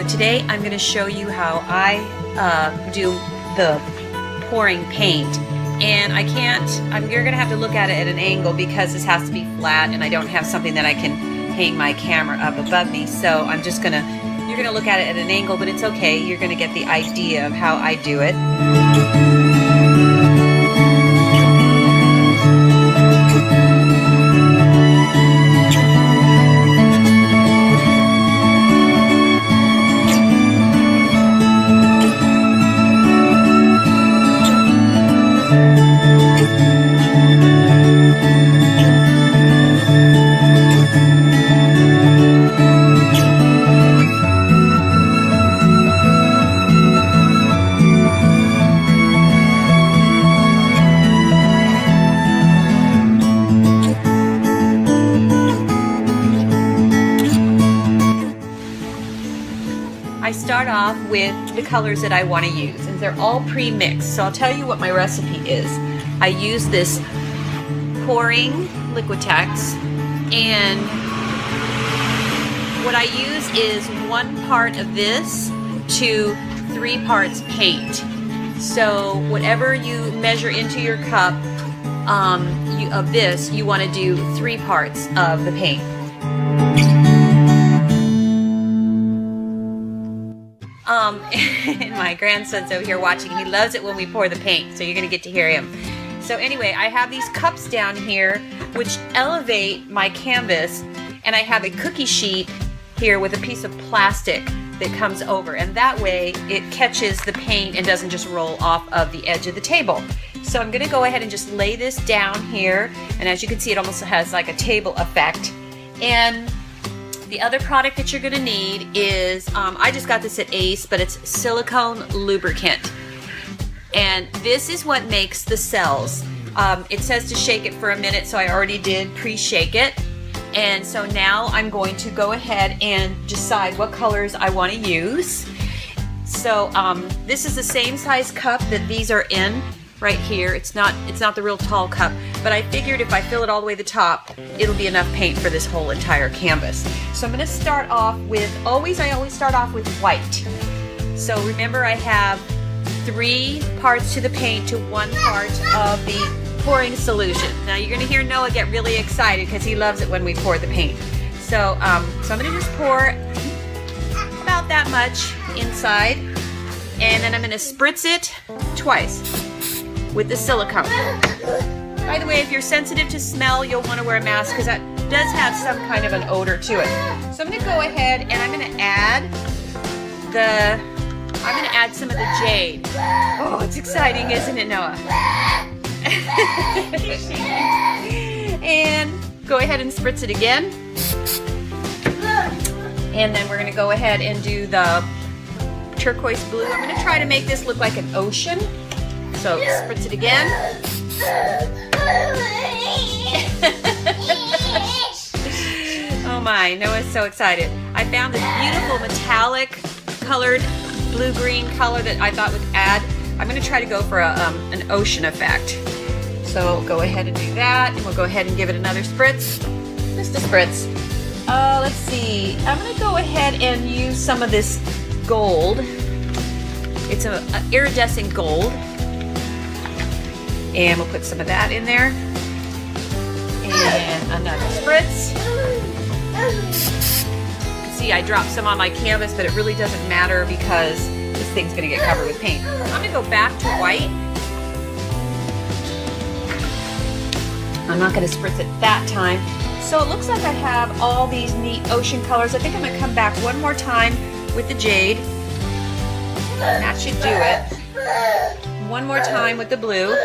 Today I'm going to show you how I do the pouring paint. And you're going to have to look at it at an angle because this has to be flat and I don't have something that I can hang my camera up above me. So you're going to look at it at an angle, but it's okay. You're going to get the idea of how I do it. I start off with the colors that I want to use, and they're all pre-mixed. So I'll tell you what my recipe is. I use this pouring Liquitex, and what I use is 1 part of this to 3 parts paint. So whatever you measure into your cup of this, you want to do 3 parts of the paint. And my grandson's over here watching. He loves it when we pour the paint, so you're going to get to hear him. So anyway, I have these cups down here which elevate my canvas, and I have a cookie sheet here with a piece of plastic that comes over, and that way it catches the paint and doesn't just roll off of the edge of the table. So I'm going to go ahead and just lay this down here, and as you can see, it almost has like a table effect. And the other product that you're going to need is, I just got this at Ace, but it's silicone lubricant. And this is what makes the cells. It says to shake it for a minute, so I already did pre-shake it. And so now I'm going to go ahead and decide what colors I want to use. So this is the same size cup that these are in right here. It's not the real tall cup, but I figured if I fill it all the way to the top, it'll be enough paint for this whole entire canvas. So I'm going to start off with, I always start off with white. So remember, I have 3 parts to the paint to 1 part of the pouring solution. Now you're going to hear Noah get really excited because he loves it when we pour the paint. So, so I'm going to just pour about that much inside, and then I'm going to spritz it twice with the silicone. By the way, if you're sensitive to smell, you'll want to wear a mask because that does have some kind of an odor to it. So I'm going to go ahead and I'm going to add some of the jade. Oh, it's exciting, isn't it, Noah? And go ahead and spritz it again. And then we're going to go ahead and do the turquoise blue. I'm going to try to make this look like an ocean. So spritz it again. Oh my, Noah's so excited. I found this beautiful metallic colored blue-green color that I thought would add. I'm going to try to go for an ocean effect. So go ahead and do that, and we'll go ahead and give it another spritz. Just a spritz. Let's see. I'm going to go ahead and use some of this gold. It's an iridescent gold. And we'll put some of that in there. And another spritz. See, I dropped some on my canvas, but it really doesn't matter because this thing's going to get covered with paint. I'm going to go back to white. I'm not going to spritz it that time. So it looks like I have all these neat ocean colors. I think I'm going to come back one more time with the jade. That should do it. One more time with the blue.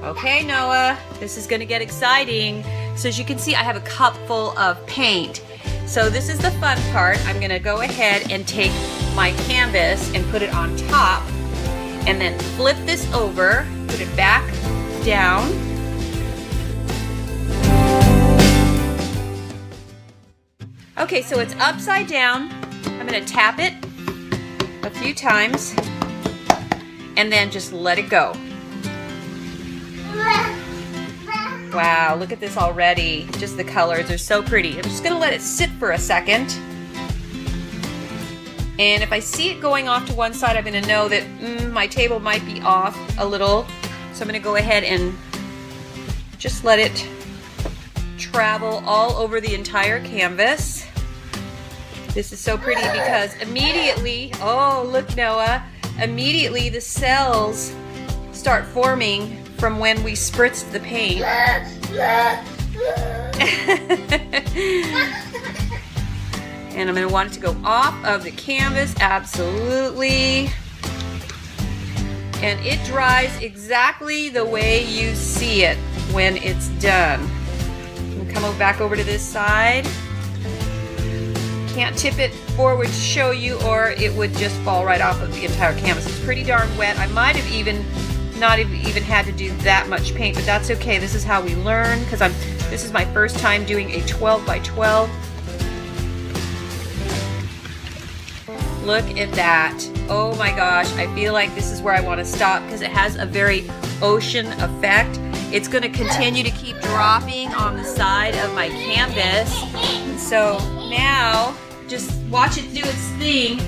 Okay, Noah, this is going to get exciting. So as you can see, I have a cup full of paint. So this is the fun part. I'm going to go ahead and take my canvas and put it on top, and then flip this over, put it back down. Okay, so it's upside down. I'm going to tap it a few times and then just let it go. Wow, look at this already. Just the colors are so pretty. I'm just going to let it sit for a second. And if I see it going off to one side, I'm going to know that my table might be off a little. So I'm going to go ahead and just let it travel all over the entire canvas. This is so pretty because immediately, oh look Noah, immediately the cells start forming from when we spritzed the paint. And I'm going to want it to go off of the canvas, absolutely. And it dries exactly the way you see it when it's done. Come back over to this side. Can't tip it forward to show you or it would just fall right off of the entire canvas. It's pretty darn wet. I might have even not even had to do that much paint, but that's okay. This is how we learn because this is my first time doing a 12 by 12. Look at that. Oh my gosh, I feel like this is where I want to stop because it has a very ocean effect. It's going to continue to keep dropping on the side of my canvas. So now, just watch it do its thing.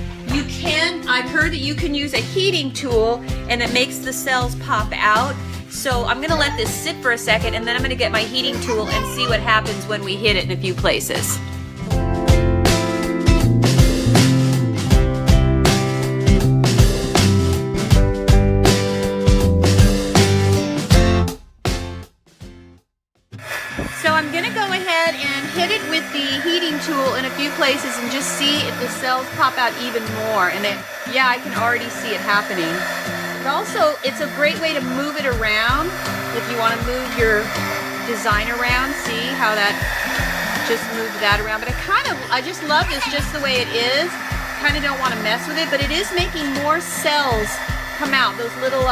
I've heard that you can use a heating tool and it makes the cells pop out. So I'm going to let this sit for a second and then I'm going to get my heating tool and see what happens when we hit it in a few places. So I'm going to go ahead and hit it with the heating tool in a few places and just see if the cells pop out even more. And yeah, I can already see it happening. But also, it's a great way to move it around if you want to move your design around. See how that just moved that around. But I just love this just the way it is. Kind of don't want to mess with it, but it is making more cells come out. Those little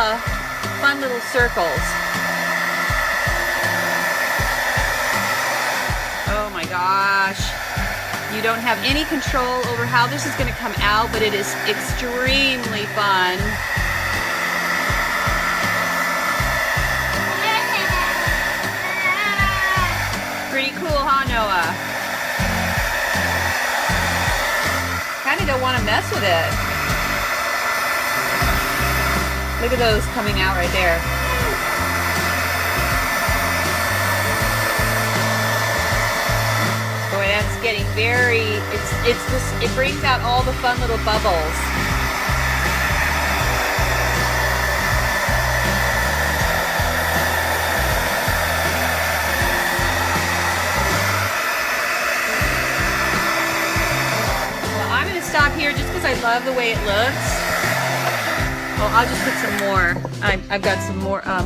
fun little circles. Oh my gosh. You don't have any control over how this is going to come out, but it is extremely fun. Pretty cool, huh, Noah? Kind of don't want to mess with it. Look at those coming out right there. Boy, that's getting very, it brings out all the fun little bubbles. Well, I'm going to stop here just because I love the way it looks. Oh, I'll just put some more. I've got some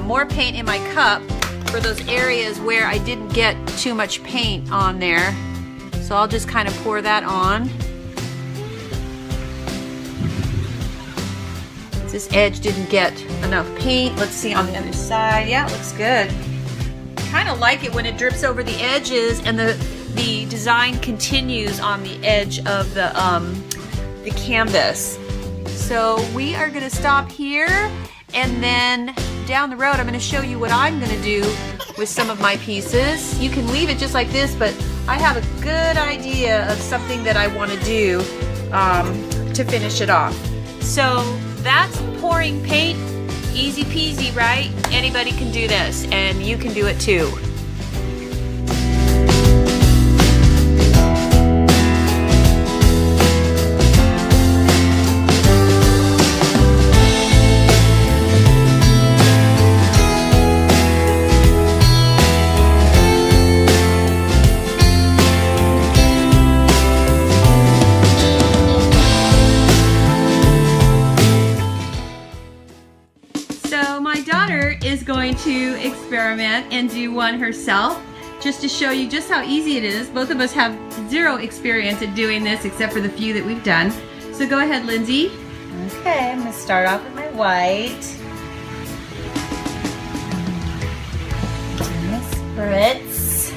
more paint in my cup for those areas where I didn't get too much paint on there. So I'll just kind of pour that on. This edge didn't get enough paint. Let's see on the other side. Yeah, it looks good. Kind of like it when it drips over the edges and the design continues on the edge of the canvas. So we are going to stop here, and then down the road I'm going to show you what I'm going to do with some of my pieces. You can leave it just like this, but I have a good idea of something that I want to do to finish it off. So that's pouring paint. Easy peasy, right? Anybody can do this, and you can do it too. Is going to experiment and do one herself just to show you just how easy it is. Both of us have zero experience at doing this except for the few that we've done. So go ahead, Lindsay. Okay, I'm going to start off with my white. Spritz.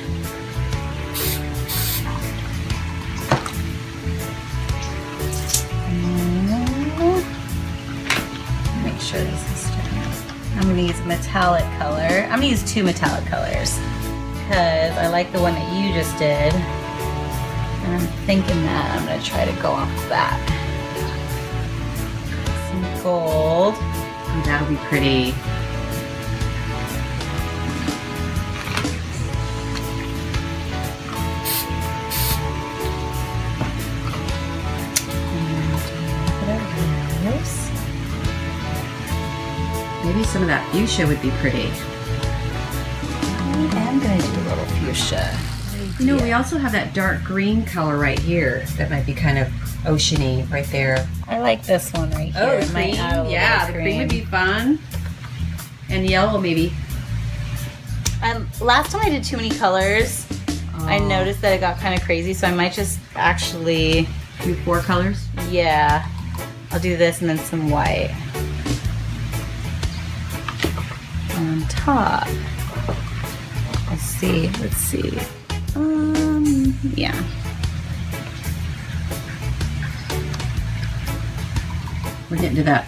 Make sure this is starting. I'm going to use a metallic color. I'm going to use two metallic colors because I like the one that you just did. And I'm thinking that I'm going to try to go off of that. gold. Oh, that'll be pretty. Maybe some of that fuchsia would be pretty. I am going to do a little fuchsia. You know, we also have that dark green color right here that might be kind of oceany right there. I like this one right here. Oh, It the might green. add a little Yeah, the green would be fun. And yellow maybe. Last time I did too many colors, I Oh. noticed that it got kind of crazy, so I might just actually, Do 4 colors. yeah, I'll do this and then some white on top. Let's see. Yeah. We're getting to that.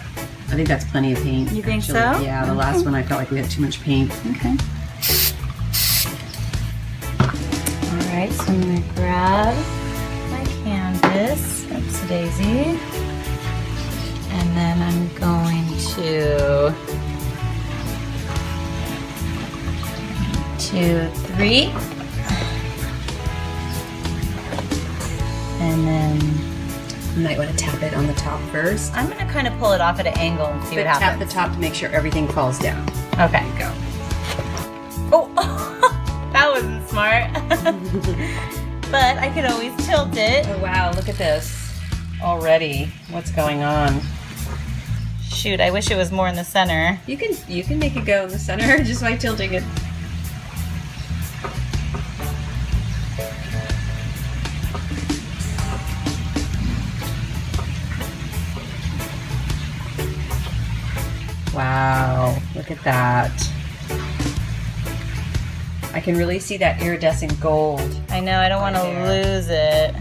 I think that's plenty of paint. You think actually. so? Yeah, the last one I felt like we had too much paint. Okay. All right, so I'm gonna grab my canvas, oopsie daisy, and then I'm going to 2, 3, and then You might want to tap it on the top first. I'm gonna kind of pull it off at an angle and see But what tap happens. the top to make sure everything falls down. Okay. There you go. Oh, that wasn't smart. But I could always tilt it. Oh wow, look at this already. What's going on? Shoot, I wish it was more in the center. You can make it go in the center just by tilting it. Wow, look at that. I can really see that iridescent gold. I know, I don't want to Right there. lose it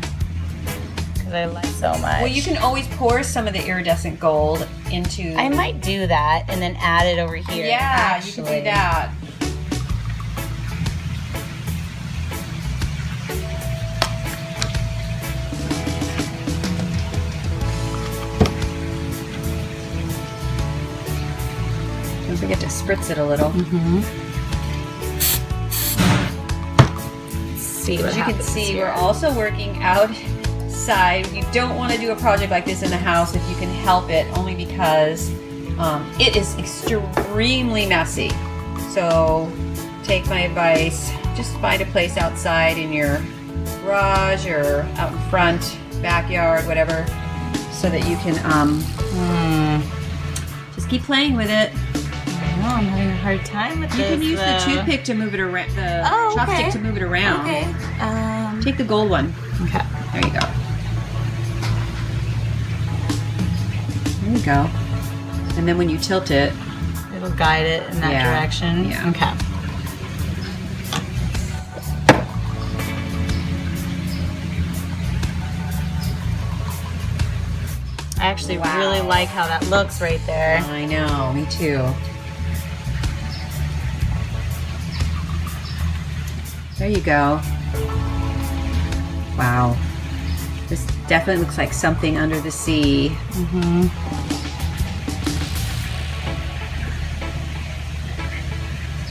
because I like it so much. Well, you can always pour some of the iridescent gold into... I might do that and then add it over here. Yeah, you can do that. Don't forget to spritz it a little. See what As you can happens see, here. we're also working outside. You don't want to do a project like this in the house if you can help it, only because it is extremely messy. So take my advice, just find a place outside in your garage or out in front, backyard, whatever, so that you can just keep playing with it. I know, I'm having a hard time with You this. can use the though. toothpick to move it around, the Oh, okay. chopstick to move it around. Okay. Take the gold one. Okay. There you go. There you go. And then when you tilt it, It'll guide it in that Yeah. direction. Yeah. Okay. I actually Wow. really like how that looks right there. I know, me too. There you go. Wow. This definitely looks like something under the sea. Mm-hmm.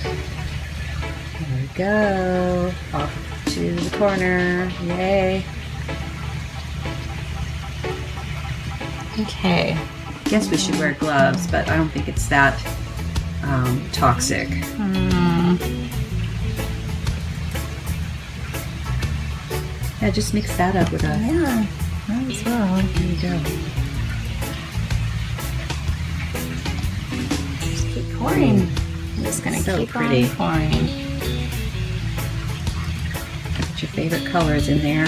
There we go. Off to the corner. Yay. Okay. Guess we should wear gloves, but I don't think it's that toxic. Yeah, just mix that up with a... Yeah, might as well. There you go. Just keep pouring. I'm just gonna So keep pretty. on pouring. Put your favorite colors in there.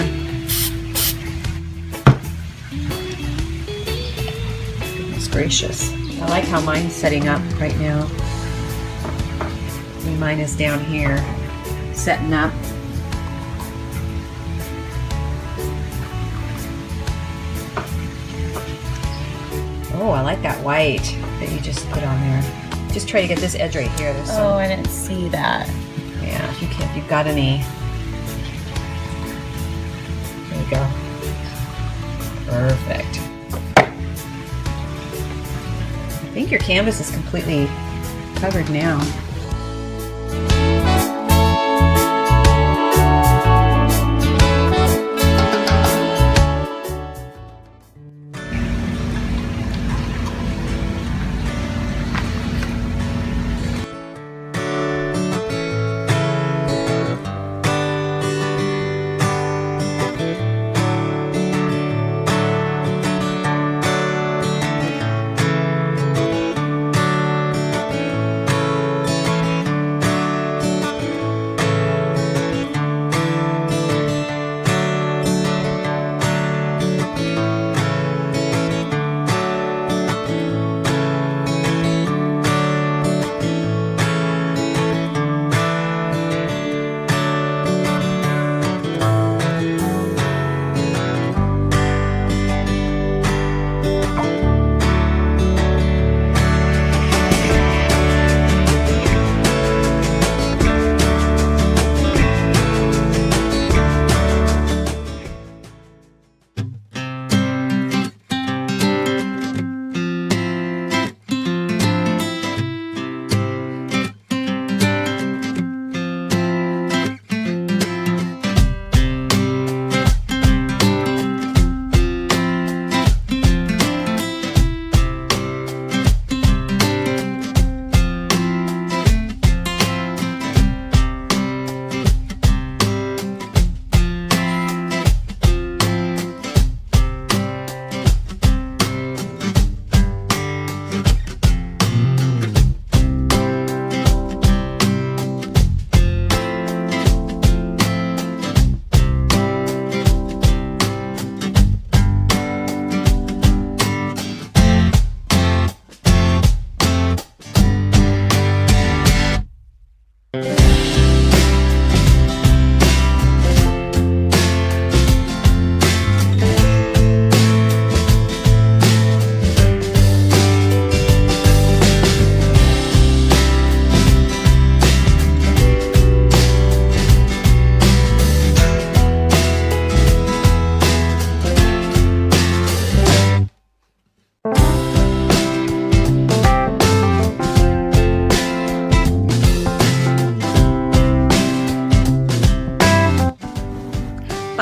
Goodness gracious. I like how mine's setting up right now. And mine is down here, setting up. Oh, I like that white that you just put on there. Just try to get this edge right here. There's Oh, some, I didn't see that. yeah, if you can, if you've got any. There you go. Perfect. think your canvas is completely covered now.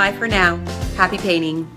Bye for now. Happy painting.